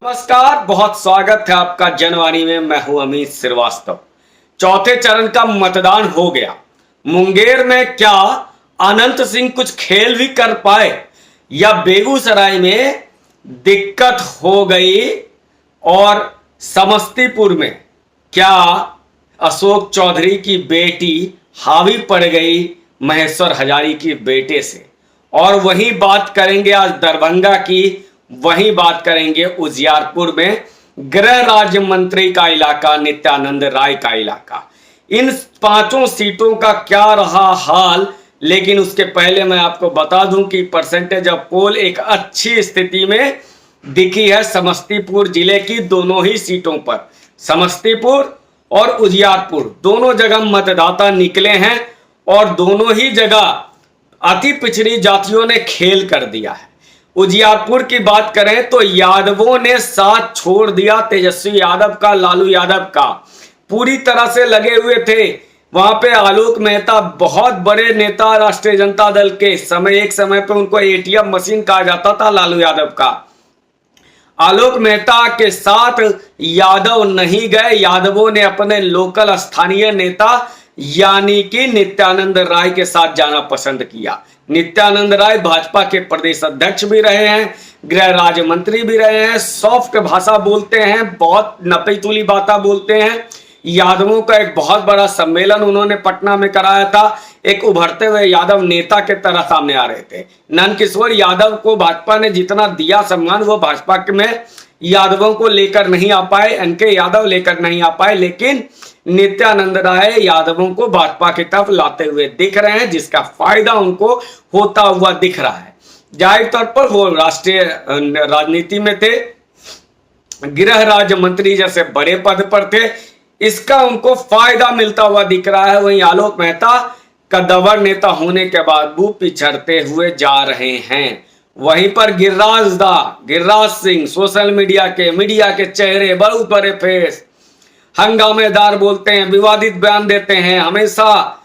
नमस्कार, बहुत स्वागत है आपका जनवाणी में। मैं हूं अमित श्रीवास्तव। चौथे चरण का मतदान हो गया। मुंगेर में क्या अनंत सिंह कुछ खेल भी कर पाए या बेगूसराय में दिक्कत हो गई? और समस्तीपुर में क्या अशोक चौधरी की बेटी हावी पड़ गई महेश्वर हजारी की बेटे से? और वही बात करेंगे आज दरभंगा की, वही बात करेंगे उजियारपुर में गृह राज्य मंत्री का इलाका, नित्यानंद राय का इलाका। इन पांचों सीटों का क्या रहा हाल, लेकिन उसके पहले मैं आपको बता दूं कि परसेंटेज ऑफ पोल एक अच्छी स्थिति में दिखी है समस्तीपुर जिले की दोनों ही सीटों पर। समस्तीपुर और उजियारपुर दोनों जगह मतदाता निकले हैं और दोनों ही जगह अति पिछड़ी जातियों ने खेल कर दिया है। उजियारपुर की बात करें तो यादवों ने साथ छोड़ दिया, तेजस्वी यादव का, लालू यादव का पूरी तरह से लगे हुए थे। वहां पे आलोक मेहता बहुत बड़े नेता राष्ट्रीय जनता दल के, एक समय पे उनको एटीएम मशीन कहा जाता था लालू यादव का। आलोक मेहता के साथ यादव नहीं गए, यादवों ने अपने लोकल स्थानीय नेता यानी कि नित्यानंद राय के साथ जाना पसंद किया। नित्यानंद राय भाजपा के प्रदेश अध्यक्ष भी रहे हैं, गृह राज्य मंत्री भी रहे हैं, सॉफ्ट भाषा बोलते हैं, बहुत नपीतुली बातें बोलते हैं। यादवों का एक बहुत बड़ा सम्मेलन उन्होंने पटना में कराया था। एक उभरते हुए यादव नेता के तरह सामने आ रहे थे। नंदकिशोर यादव को भाजपा ने जितना दिया सम्मान, वो भाजपा में यादवों को लेकर नहीं आ पाए, एनके यादव लेकर नहीं आ पाए, लेकिन नित्यानंद राय यादवों को भाजपा की तरफ लाते हुए दिख रहे हैं, जिसका फायदा उनको होता हुआ दिख रहा है। जाहिर तौर पर वो राष्ट्रीय राजनीति में थे, गृह राज्य मंत्री जैसे बड़े पद पर थे, इसका उनको फायदा मिलता हुआ दिख रहा है। वहीं आलोक मेहता कद्दावर नेता होने के बाद वो पिछड़ते हुए जा रहे हैं। वहीं पर गिरिराज सिंह सोशल मीडिया के चेहरे, बहुत बड़े फेस, हंगामेदार बोलते हैं, विवादित बयान देते हैं, हमेशा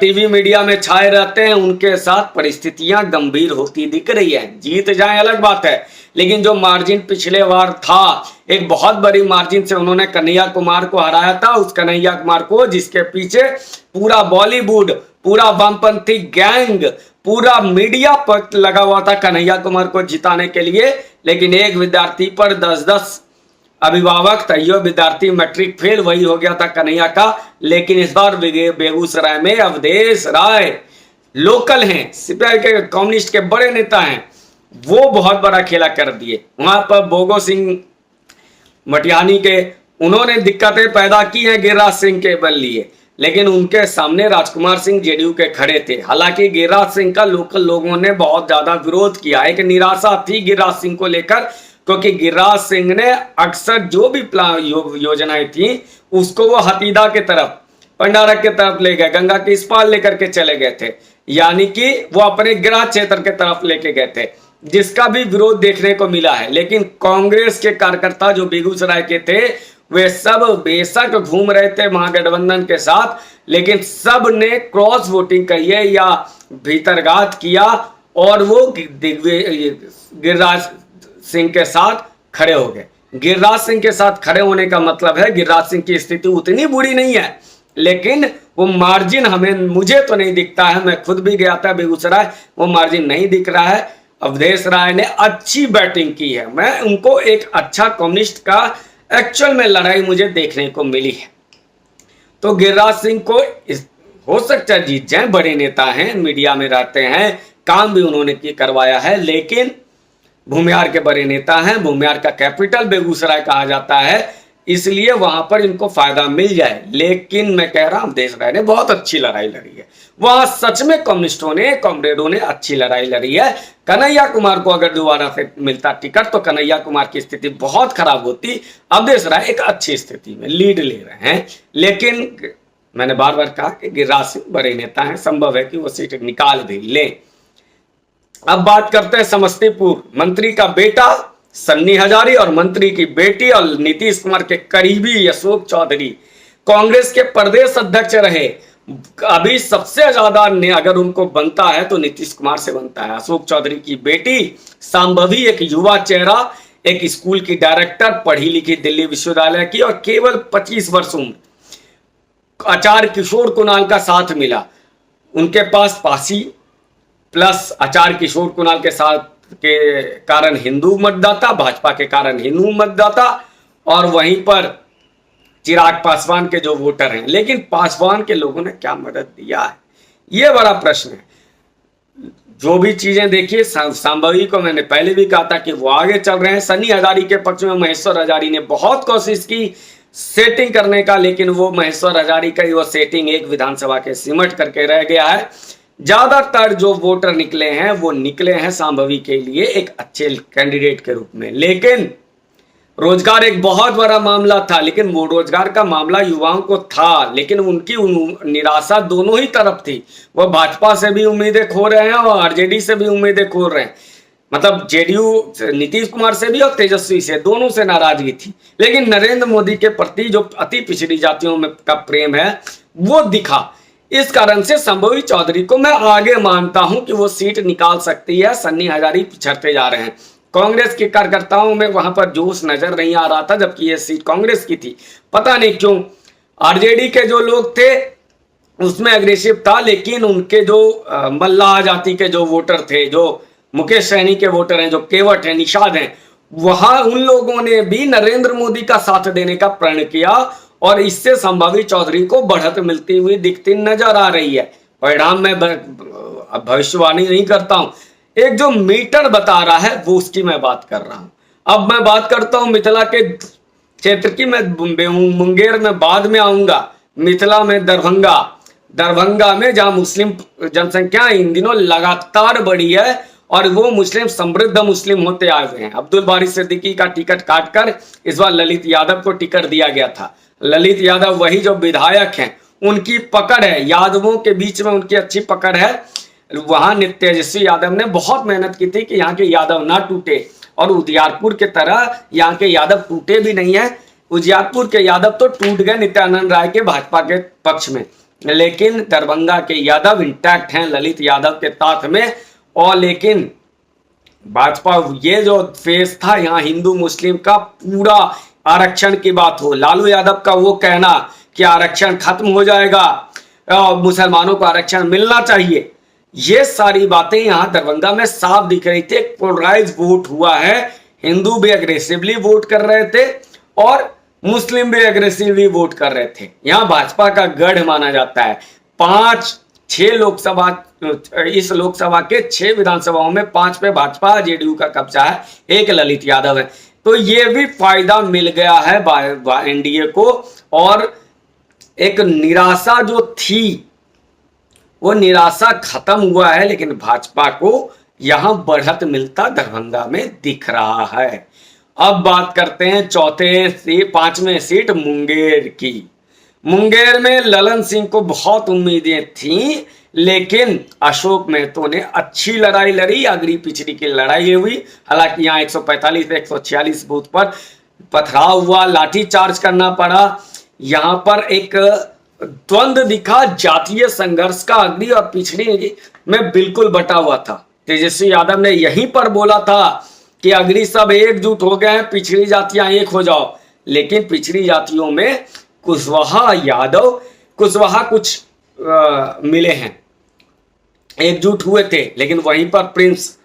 टीवी मीडिया में छाए रहते हैं। उनके साथ परिस्थितियां गंभीर होती दिख रही है। जीत जाए अलग बात है, लेकिन जो मार्जिन पिछले बार था, एक बहुत बड़ी मार्जिन से उन्होंने कन्हैया कुमार को हराया था। उस कन्हैया कुमार को जिसके पीछे पूरा बॉलीवुड, पूरा वामपंथी गैंग, पूरा मीडिया पर लगा हुआ था कन्हैया कुमार को जिताने के लिए, लेकिन एक विद्यार्थी पर 10-10 अभिभावक, तैयो विद्यार्थी मैट्रिक फेल, वही हो गया था कन्हैया का। लेकिन इस बार बेगूसराय में अवधेश राय लोकल हैं, सीपीआई के, कम्युनिस्ट के बड़े नेता हैं, वो बहुत बड़ा खेला कर दिए। वहां पर बोगो सिंह मटियानी के, उन्होंने दिक्कतें पैदा की हैं गिरिराज सिंह के बल लिए, लेकिन उनके सामने राजकुमार सिंह जेडीयू के खड़े थे। हालांकि गिरिराज सिंह का लोकल लोगों ने बहुत ज्यादा विरोध किया। एक निराशा थी गिरिराज सिंह को लेकर, क्योंकि गिरिराज सिंह ने अक्सर जो भी योजनाएं थी उसको वो हतीदा के तरफ, पंडारा के तरफ ले गए, गंगा के इस पार लेकर के चले गए थे, यानी कि वो अपने गृह क्षेत्र के तरफ लेके गए थे, जिसका भी विरोध देखने को मिला है। लेकिन कांग्रेस के कार्यकर्ता जो बेगूसराय के थे, वे सब बेशक घूम रहे थे महागठबंधन के साथ, लेकिन सब ने क्रॉस वोटिंग कहिए या भीतरघात किया और वो गिरिराज सिंह के साथ खड़े हो गए। गिरिराज सिंह के साथ खड़े होने का मतलब है गिरिराज सिंह की स्थिति उतनी बुरी नहीं है, लेकिन वो मार्जिन मुझे तो नहीं दिखता है। मैं खुद भी गया था बेगूसराय, वो मार्जिन नहीं दिख रहा है। अवधेश राय ने अच्छी बैटिंग की है, मैं उनको एक अच्छा कम्युनिस्ट का एक्चुअल में लड़ाई मुझे देखने को मिली है। तो गिरिराज सिंह को हो सकता है जीत जाए, बड़े नेता हैं, मीडिया में रहते हैं, काम भी उन्होंने करवाया है, लेकिन भूमिहार के बड़े नेता हैं, भूमिहार का कैपिटल बेगूसराय कहा जाता है, इसलिए वहां पर इनको फायदा मिल जाए। लेकिन मैं कह रहा हूं अवधेश राय ने बहुत अच्छी लड़ाई लड़ी है, वहां सच में कम्युनिस्टों ने, कॉमरेडों ने अच्छी लड़ाई लड़ी है। कन्हैया कुमार को अगर दोबारा से मिलता टिकट तो कन्हैया कुमार की स्थिति बहुत खराब होती। अवधेश राय एक अच्छी स्थिति में लीड ले रहे हैं, लेकिन मैंने बार बार कहा कि गिरिराज सिंह बड़े नेता हैं, संभव है कि वो सीट निकाल भी लें। अब बात करते हैं समस्तीपुर। मंत्री का बेटा सन्नी हजारी और मंत्री की बेटी और नीतीश कुमार के करीबी अशोक चौधरी कांग्रेस के प्रदेश अध्यक्ष रहे। अभी सबसे ज्यादा अगर उनको बनता है तो नीतीश कुमार से बनता है। अशोक चौधरी की बेटी सांभवी एक युवा चेहरा, एक स्कूल की डायरेक्टर, पढ़ी लिखी दिल्ली विश्वविद्यालय की, और केवल 25 वर्ष उम्र, आचार्य किशोर कुणाल का साथ मिला। उनके पास पासी प्लस आचार्य किशोर कुणाल के साथ के कारण हिंदू मतदाता, भाजपा के कारण हिंदू मतदाता, और वहीं पर चिराग पासवान के जो वोटर हैं। लेकिन पासवान के लोगों ने क्या मदद दिया है, यह बड़ा प्रश्न है। जो भी चीजें देखिए, संभवी को मैंने पहले भी कहा था कि वो आगे चल रहे हैं। सन्नी हजारी के पक्ष में महेश्वर हजारी ने बहुत कोशिश की सेटिंग करने का, लेकिन वो महेश्वर हजारी का वो सेटिंग एक विधानसभा के सिमट करके रह गया है। ज्यादातर जो वोटर निकले हैं वो निकले हैं संभवी के लिए एक अच्छे कैंडिडेट के रूप में। लेकिन रोजगार एक बहुत बड़ा मामला था, लेकिन वो रोजगार का मामला युवाओं को था, लेकिन उनकी निराशा दोनों ही तरफ थी। वह भाजपा से भी उम्मीदें खो रहे हैं और आरजेडी से भी उम्मीदें खो रहे हैं। मतलब जेडीयू नीतीश कुमार से भी और तेजस्वी से, दोनों से नाराजगी थी। लेकिन नरेंद्र मोदी के प्रति जो अति पिछड़ी जातियों में का प्रेम है वो दिखा। इस कारण से संभवी चौधरी को मैं आगे मानता हूं कि वो सीट निकाल सकती है। सन्नी हजारी पिछड़ते जा रहे हैं। कांग्रेस के कार्यकर्ताओं में वहां पर जोश नजर नहीं आ रहा था, जबकि यह सीट कांग्रेस की थी। पता नहीं क्यों आरजेडी के जो लोग थे उसमें एग्रेसिव था, लेकिन उनके जो मल्लाह जाति के जो वोटर थे, जो मुकेश सैनी के वोटर हैं, जो केवट हैं, निषाद हैं, वहां उन लोगों ने भी नरेंद्र मोदी का साथ देने का प्रण किया, और इससे संभावी चौधरी को बढ़त मिलती हुई दिखती नजर आ रही है। परिणाम में भविष्यवाणी नहीं करता हूं, एक जो मीटर बता रहा है वो उसकी मैं बात कर रहा हूं। अब मैं बात करता हूं मिथिला के क्षेत्र की। मैं मुंगेर में बाद में आऊंगा। मिथिला में दरभंगा में जहां मुस्लिम जनसंख्या इन दिनों लगातार बढ़ी है और वो मुस्लिम समृद्ध मुस्लिम होते आए हुए हैं। अब्दुल बारी सिद्दीकी का टिकट काटकर इस बार ललित यादव को टिकट दिया गया था। ललित यादव वही जो विधायक हैं, उनकी पकड़ है, यादवों के बीच में उनकी अच्छी पकड़ है। वहां तेजस्वी यादव ने बहुत मेहनत की थी कि यहाँ के यादव ना टूटे, और उजियारपुर के तरह यहाँ के यादव टूटे भी नहीं है। उजियारपुर के यादव तो टूट गए नित्यानंद राय के भाजपा के पक्ष में, लेकिन दरभंगा के यादव इंटैक्ट हैं ललित यादव के साथ में। और लेकिन भाजपा ये जो फेस था यहाँ हिंदू मुस्लिम का पूरा आरक्षण की बात हो, लालू यादव का वो कहना कि आरक्षण खत्म हो जाएगा, मुसलमानों को आरक्षण मिलना चाहिए, ये सारी बातें यहाँ दरभंगा में साफ दिख रही थी। पोलराइज वोट हुआ है, हिंदू भी एग्रेसिवली वोट कर रहे थे और मुस्लिम भी एग्रेसिवली वोट कर रहे थे। यहाँ भाजपा का गढ़ माना जाता है। 5-6 लोकसभा, इस लोकसभा के 6 विधानसभाओं में 5 पे भाजपा जेडीयू का कब्जा है, 1 ललित यादव है। तो ये भी फायदा मिल गया है एनडीए को, और एक निराशा जो थी वो निराशा खत्म हुआ है, लेकिन भाजपा को यहां बढ़त मिलता दरभंगा में दिख रहा है। अब बात करते हैं चौथे से 5वें सीट मुंगेर की। मुंगेर में ललन सिंह को बहुत उम्मीदें थीं, लेकिन अशोक महतो ने अच्छी लड़ाई लड़ी, अगड़ी पिछड़ी की लड़ाई हुई। हालांकि यहाँ 145 से 146 बूथ पर पथराव हुआ, लाठी चार्ज करना पड़ा। यहाँ पर एक द्वंद्व दिखा जातीय संघर्ष का, अगड़ी और पिछड़ी में बिल्कुल बटा हुआ था। तेजस्वी यादव ने यहीं पर बोला था कि अगड़ी सब एकजुट हो गए हैं, पिछड़ी जातियां एक हो जाओ। लेकिन पिछड़ी जातियों में कुशवाहा यादव, कुशवाहा कुछ मिले हैं, एकजुट हुए थे, लेकिन वहीं पर प्रिंस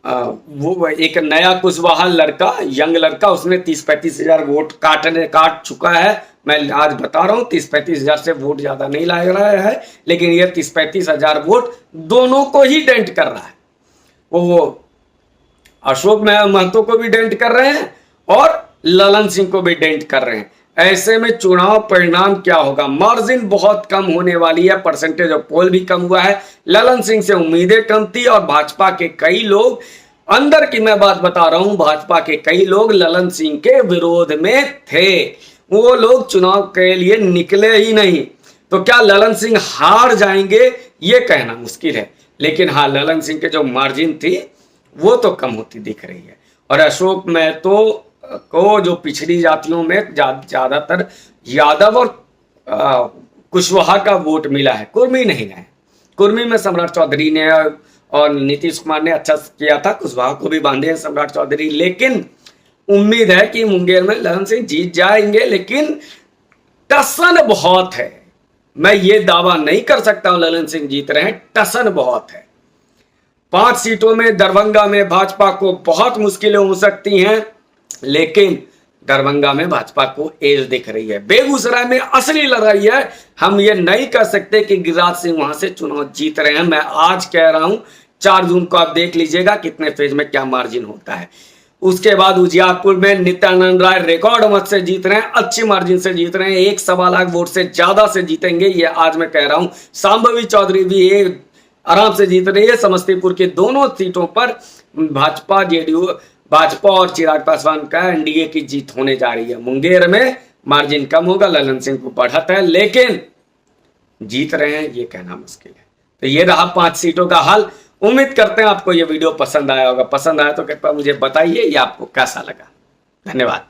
वो एक नया कुशवाहा लड़का, यंग लड़का, उसने 30-35 हजार वोट काट चुका है। मैं आज बता रहा हूं 30-35 हजार से वोट ज्यादा नहीं ला रहा है, लेकिन ये 30-35 हजार वोट दोनों को ही डेंट कर रहा है। वो अशोक महतो को भी डेंट कर रहे हैं और ललन सिंह को भी डेंट कर रहे हैं। ऐसे में चुनाव परिणाम क्या होगा? मार्जिन बहुत कम होने वाली है, परसेंटेज ऑफ पोल भी कम हुआ है। ललन सिंह से उम्मीदें कम थी और भाजपा के कई लोग, अंदर की मैं बात बता रहा हूं, भाजपा के कई लोग ललन सिंह के विरोध में थे। वो लोग चुनाव के लिए निकले ही नहीं। तो क्या ललन सिंह हार जाएंगे ये कहना मुश्किल है, लेकिन हाँ, ललन सिंह के जो मार्जिन थी वो तो कम होती दिख रही है। और अशोक महतो को जो पिछड़ी जातियों में ज्यादातर यादव और कुशवाहा का वोट मिला है, कुर्मी नहीं है। कुर्मी में सम्राट चौधरी ने और नीतीश कुमार ने अच्छा किया था, कुशवाहा को भी बांधे हैं सम्राट चौधरी, लेकिन उम्मीद है कि मुंगेर में ललन सिंह जीत जाएंगे, लेकिन टसन बहुत है। मैं ये दावा नहीं कर सकता हूं ललन सिंह जीत रहे हैं, टसन बहुत है। 5 सीटों में दरभंगा में भाजपा को बहुत मुश्किलें हो सकती हैं, लेकिन दरभंगा में भाजपा को एज दिख रही है। बेगूसराय में असली लड़ाई है। हम ये नहीं कह सकते कि गिरिराज सिंह वहां से चुनाव जीत रहे हैं। मैं आज कह रहा हूं 4 जून को आप देख लीजिएगा कितने फेज में क्या मार्जिन होता है। उसके बाद उजियारपुर में नित्यानंद राय रिकॉर्ड मत से जीत रहे हैं, अच्छी मार्जिन से जीत रहे हैं, 1.25 लाख वोट से ज्यादा से जीतेंगे, ये आज मैं कह रहा हूं। शांभवी चौधरी भी आराम से जीत रही है। समस्तीपुर के दोनों सीटों पर भाजपा जेडीयू, भाजपा और चिराग पासवान का एनडीए की जीत होने जा रही है। मुंगेर में मार्जिन कम होगा, ललन सिंह को बढ़त है, लेकिन जीत रहे हैं ये कहना मुश्किल है। तो ये रहा 5 सीटों का हाल। उम्मीद करते हैं आपको ये वीडियो पसंद आया होगा। पसंद आया तो कृपया मुझे बताइए ये आपको कैसा लगा। धन्यवाद।